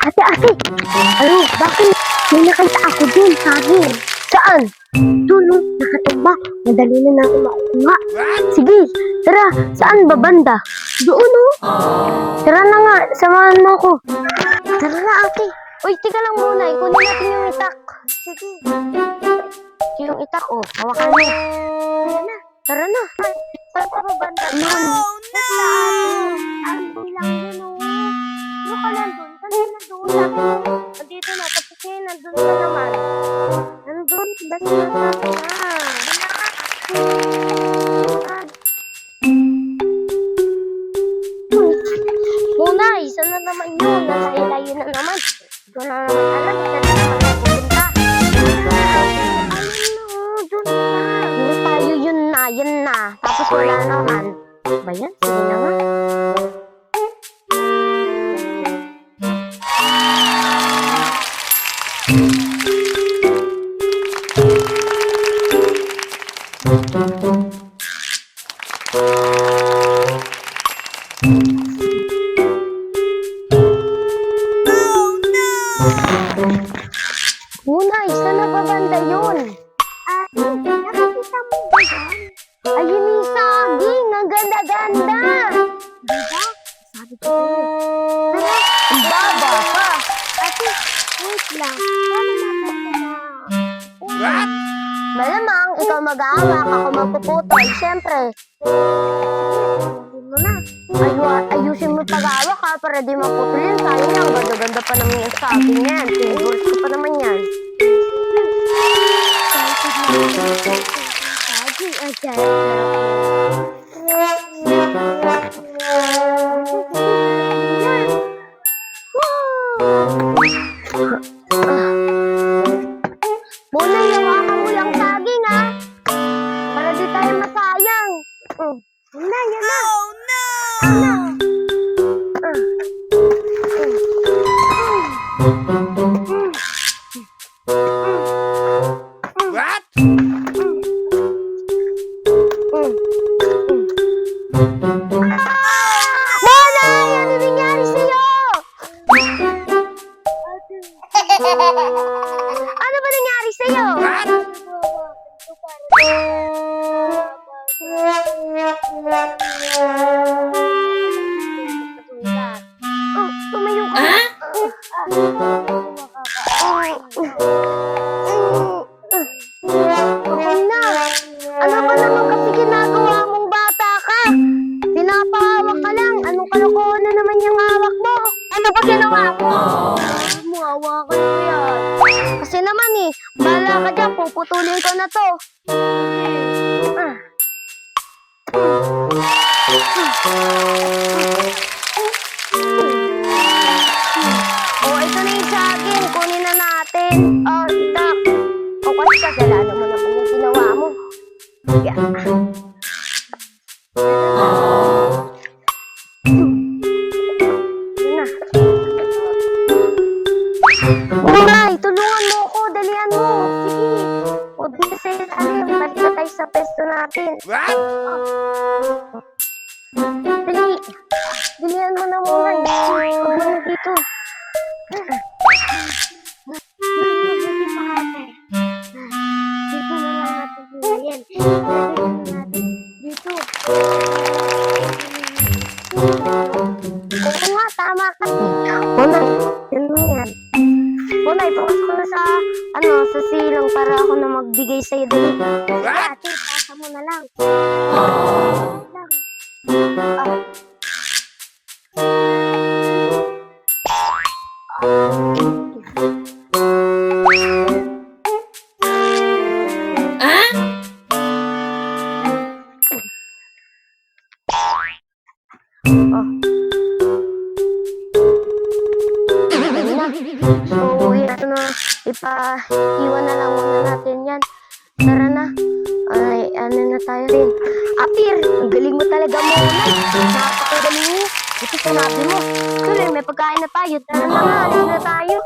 Ate! Ano? Bakit? May nakita ako dun, saging. Saan? Dun, no? Nakatumba. Madali na natin makukuha. Sige, tara. Saan ba banda? Doon, no? Tara na nga, samahan mo ako. Tara na, ate. Uy, tika lang muna. Ikunin natin yung itak. Sige. Yung itak, oh. Hawakan mo. Tara na. Tara na. Saan pa ba banda? Doon. Basta, ate. Ang lang yun, oh. Ano ka nandun? Kanina doon lang. Nandito na. Tapos ngayon, nandun ka naman. Nandun. Basta na. Muna, isa na naman yun. Nalayo na naman. Ito na naman alam. Ito na naman pupunta. Ayun na. Doon na. Hindi tayo yun na. Yan na. Tapos wala naman. Ba yan? Sige na nga. Munay, saan na ba banda yun? Ate, nakakita mo ba yan? Ayun yung saging, ang ganda-ganda! Diba? Sabi ko sa'yo. Tara, ang baba pa! Ate, wait lang. Paano natin What? Malamang, ikaw mag-aawak, ako magpuputol. Siyempre. Ayusin mo na. Ayusin mo pag-aawak ha, para di maputulin. Sayang yan, ganda-ganda pa naman yung saging yan. Favorite ko pa naman yan. Saging, ayan. Muna yawakan mo yung saging ha. Para di tayo masayang. Yan na, yan na. Oh no! What? Mona! Ano nangyari sa'yo? Ano ba nangyari sa'yo? What? Oh, tumayo ka. Okay na. Ano ba naman kasi ginagawa mong bata ka? Pinapahawak ka lang. Anong kalokohan na naman yung hawak mo? Ano ba ginawa mo? Hawakan ko yan. Kasi naman eh, bahala ka dyan, puputulin ko na to. Oh, ito na yung saging. Kunin na natin. Oh, itak. O, kasi kasalanan mo naman yung ginawa mo. Yeah. Unay, tulungan mo ako. Dalian mo. Sige. O, dito sa ilalim. Balik na tayo sa pesto natin. What? Dali. Dalian mo na muna. Huwag mo na dito. Mabuti pa ate. Dito na lang natin dilihan. Dito. Oo nga, tama ka. Unay, yun mo yan. Unay, pakas ko na sa silang para ako na magbigay sa'yo dali. Sige ate, pasa mo na lang. So, ito na, ipa-iwan na lang muna natin yan. Tara na. Ay, ano na tayo rin. Apir, ang galing mo talaga muna. Napakagaling mo. Ito sinabi mo. Tuloy, may pagkain na tayo. Tara na nga, alis na tayo.